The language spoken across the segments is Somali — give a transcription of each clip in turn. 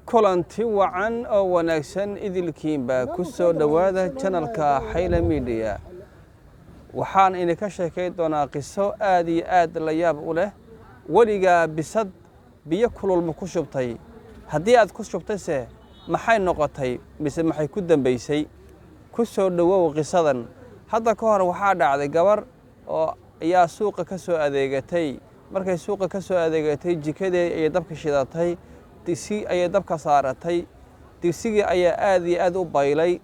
kulanti wacan oo wanaagsan idilkiinba ku soo dhawaada channelka Xayla Media. waxaan idinka sheekayn doonaa qiso aad iyo aad la yaab u leh. weligaa bisad biyo kulul ma ku shubtay? haddii aad ku shubtayse maxay noqotay mise maxay ku dambaysay? ku soo dhawow qisadan. hadda ka hor waxaa dhacday gabar oo ayaa suuqa ka soo adeegatay. markay suuqa ka soo adeegatay jikadii ay dabka shidatay, digsi ayay dabka saaratay. digsigii ayaa aad iyo aad u baylay.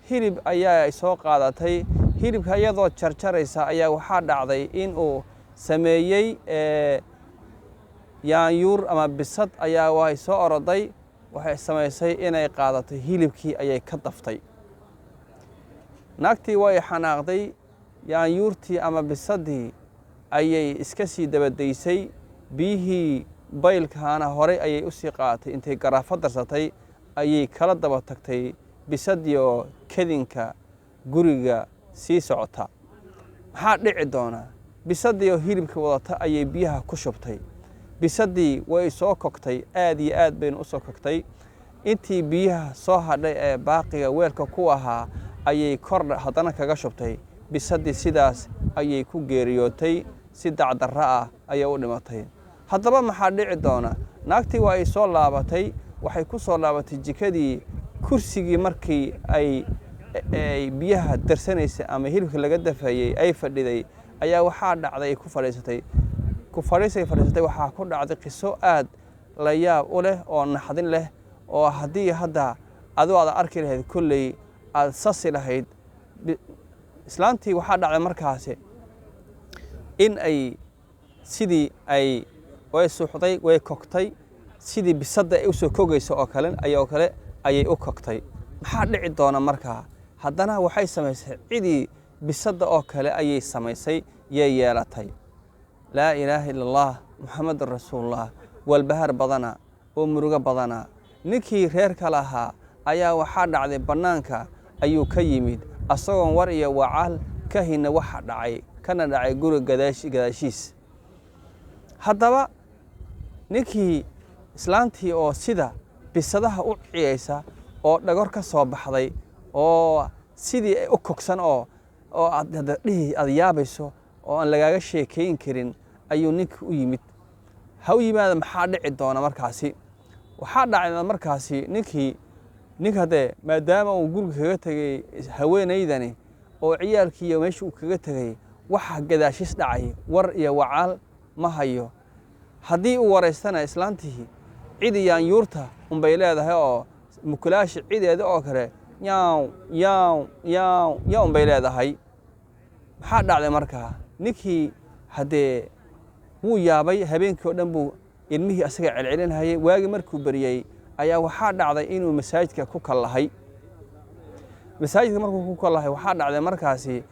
hilib ayaa soo qaadatay. hilibka iyadoo jarjaraysa ayaa waxaa dhacday in uu sameeyay yaanyuur ama bisad ayaa way soo oroday. waxay samaysay inay qaadato hilibkii ayay ka daftay. naagtii way xanaaqday. yaanyuurtii ama bisadii ayay iska sii dabadaysay. biyihii baylkaana horey ayay u sii qaadatay. intay garaafo darsatay ayay kala daba tagtay bisadii oo kedinka guriga sii socota. maxaa dhici doona? bisadii oo hilibka wadata ayay biyaha ku shubtay. bisadii way soo kogtay, aad iyo aad bayna u soo kogtay. intii biyaha soo hadhay ee baaqiga weelka ku ahaa ayay kor haddana kaga shubtay. bisadii sidaas ayay ku geeriyootay. si dacdarro ah ayay u dhimatay. haddaba maxaa dhici doona? naagtii waa ay soo laabatay. waxay ku soo laabatay jikadii. kursigii markii ay biyaha darsanaysay ama hilibka laga dafayey ay fadhiday ayaa waxaa dhacday ay ku fadhiisatay. fadhiisatay waxaa ku dhacday qiso aad la yaab u leh oo naxdin leh, oo haddii hadda adigu aad arki lahayd kolley aad sasi lahayd. islaantii waxaa dhacday markaasi in ay sidii ay way suuxday, way kogtay, sidii bisadda ay u soo kogayso oo kale ayay u kogtay. maxaa dhici doona markaa? haddana waxay samaysay cidii bisadda oo kale ayay samaysay, yay yeelatay. laa ilaaha illa allah muxammadun rasuulullah. walbahaar badana oo murugo badana. ninkii reerka lahaa ayaa waxaa dhacday bannaanka ayuu ka yimid asagoon war iyo wacaal ka hina waxa dhacay kana dhacay guriga gadaashiis. haddaba ninkii islaantii oo sida bisadaha u ciyaysa oo dhagor ka soo baxday oo sidii ay u kogsan oo aad yaabayso oo aan lagaaga sheekayn karin ayuu ninkii u yimid. ha u yimaada maxaa dhici doona markaasi? waxaa dhacda markaasi ninka haddee maadaama uu guriga kaga tegey haweenaydani oo ciyaalkiiyo meesha uu kaga tegey waxa gadaashiis dhacay war iyo wacaal ma hayo. haddii uu waraystana islaantii cidi yaanyuurta unbay leedahay oo mukulaasha cideeda oo kale yaaw unbay leedahay. maxaa dhacday markaa? ninkii haddee wuu yaabay. habeenkii oo dhan buu ilmihii asaga celcelinayay. waagii markuu beriyey ayaa waxaa dhacday inuu masaajidka ku kallahay. masaajidka markuu ku kallahay waxaa dhacday markaasi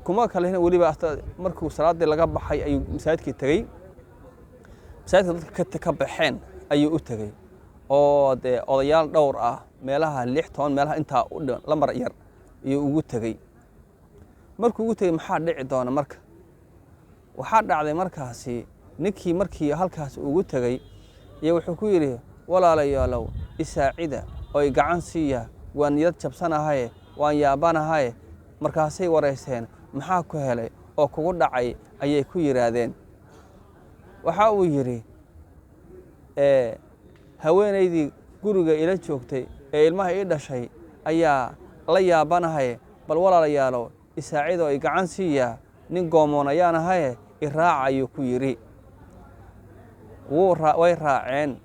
kuma kalahina weliba markuu salaaddii laga baxay ayuu masaajidkii tegey. masaajidka dadka ka baxeen ayuu u tegey oo dee odayaal dhowr ah meelaha 6 meelaha intaa u lamar yar ayuu ugu tegey. markuu ugu tegey maxaa dhici doona marka? waxaa dhacday markaasi ninkii markii halkaas ugu tegey iyo wuxuu ku yidhi walaalayaalow isaacida oo gacan siiya, waan niyad jabsanahay, waan yaabanahay. markaasay warayseen maxaa ku helay oo kugu dhacay ayay ku yiraahdeen. waxa uu yidhi haweenaydii guriga ila joogtay ee ilmaha ii dhashay ayaa la yaabanahay. bal walaalayaalow isaacida oo gacan siiya, nin goomoon ayaan ahay, iraaca ayuu ku yidhi. way raaceen.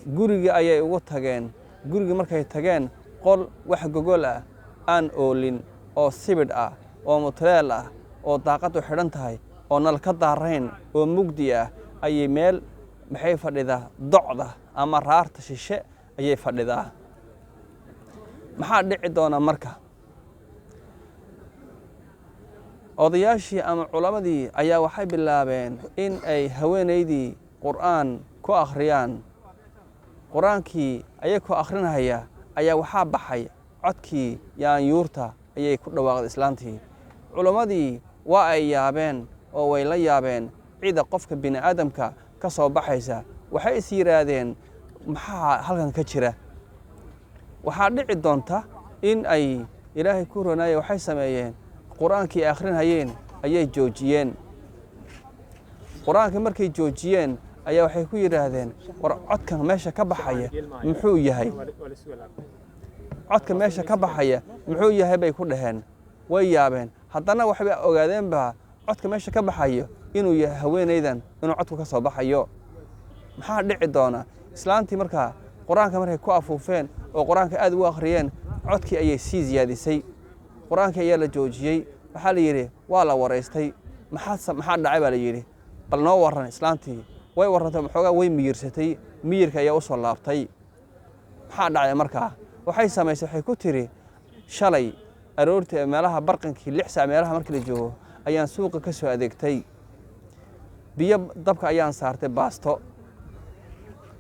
gurigii ayay ugu tageen. gurigii markay tageen qol wax gogol ah aan oolin oo sibidh ah oo mutleel ah oo daaqadu xidhan tahay oo nal ka daarayn oo mugdi ah ayay meel maxay fadhidaa docda ama raarta shishe ayay fadhidaa. maxaa dhici doona marka? odayaashii ama culamadii ayaa waxay bilaabeen in ay haweenaydii qur'aan ku akhriyaan. qur'aankii ayagoo akhrinaya ayaa waxaa baxay codkii yaanyuurta ayay ku dhawaaqday islaantii. culamadii waa ay yaabeen oo way la yaabeen cida qofka bini'aadamka ka soo baxaysa. waxay is yiraahdeen maxaa halkan ka jira waxaa dhici doonta in ay ilaahay ku roonaaye waxay sameeyeen qur-aankii akhrinayeen ayay joojiyeen qur-aankii markay joojiyeen ayaa waxay ku yidhaahdeen war codkan meesha ka baxaya muxuu yahay codka meesha ka baxaya muxuu yahay bay ku dhaheen way yaabeen haddana waxbay ogaadeenba codka meesha ka baxayo inuu yahay haweenaydan inuu codku ka soo baxayo maxaa dhici doona islaantii markaa qur-aanka markay ku afuufeen oo qur-aanka aad ugu akhriyeen codkii ayay sii ziyaadisay qur-aankii ayaa la joojiyey waxaa la yidhi waa la waraystay maxaa dhacay baa la yidhi bal noo warran islaantii way warrantay maxoogaa way miyirsatay miyirka ayaa u soo laabtay maxaa dhacay markaa waxay samaysay waxay ku tiri shalay aroortii meelaha barqankii 6 saac meelaha markii la joogo ayaan suuqa ka soo adeegtay biyo dabka ayaan saartay baasto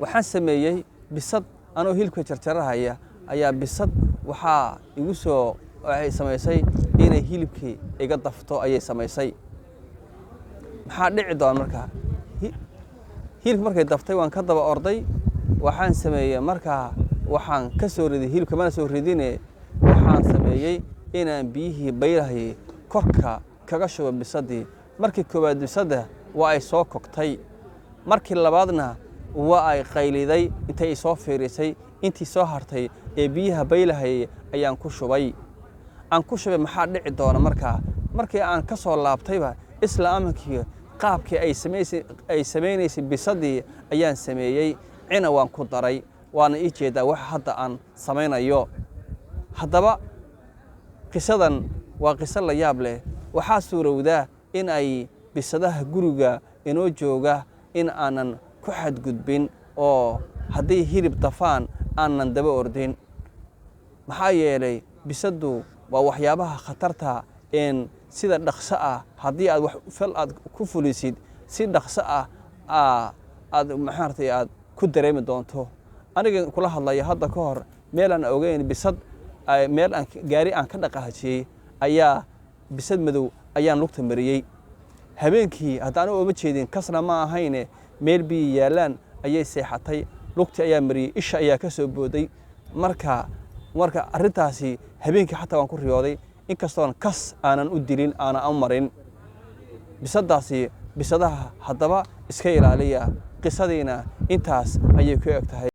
waxaan sameeyey bisad anoo hilibka jarjarahaya ayaa bisad waxaa igu soo waxay samaysay inay hilibkii iga dafto ayay samaysay maxaa dhici doona markaa hilibka markay daftay waan ka daba orday waxaan sameeyey markaa waxaan ka soo riday hilibka mana soo ridine waxaan sameeyey inaan biyihii baylahay korka kaga shubo bisadii markii koowaad bisada waa ay soo kogtay markii labaadna waa ay qayliday intay soo fiirisay intii soo hartay ee biyaha baylahay ayaan ku shubay maxaa dhici doona markaa markii aan ka soo laabtayba isla amankii qaabkii ay samaynaysay bisadii ayaan sameeyey cina waan ku daray waana ii jeedaa wax hadda aan samaynayo haddaba qisadan waa qiso la yaab leh waxaa suurowdaa in ay bisadaha guriga inoo jooga in aanan ku xadgudbin oo haddii hilib dafaan aanan daba ordin maxaa yeelay bisadu waa waxyaabaha khatarta sida dhaqso ah haddii aad wax fal aad ku fulisid si dhaqso ah aad maxaartay aad ku dareemi doonto aniga kula hadlaya hadda ka hor meel aan ogeyn bisad meel aan gaari aan ka dhaqaajiyey ayaa bisad madow ayaan lugta mariyey habeenkii haddaan uma jeedin kasna ma ahayne meel biyo yaalaan ayay seexatay lugtii ayaa mariyey isha ayaa ka soo booday marka arrintaasi habeenkii xataa waan ku riyooday inkastoon kas aanan u dilin aanan u marin bisadaasi bisadaha haddaba iska ilaaliya qisadiina intaas ayay ku eg tahay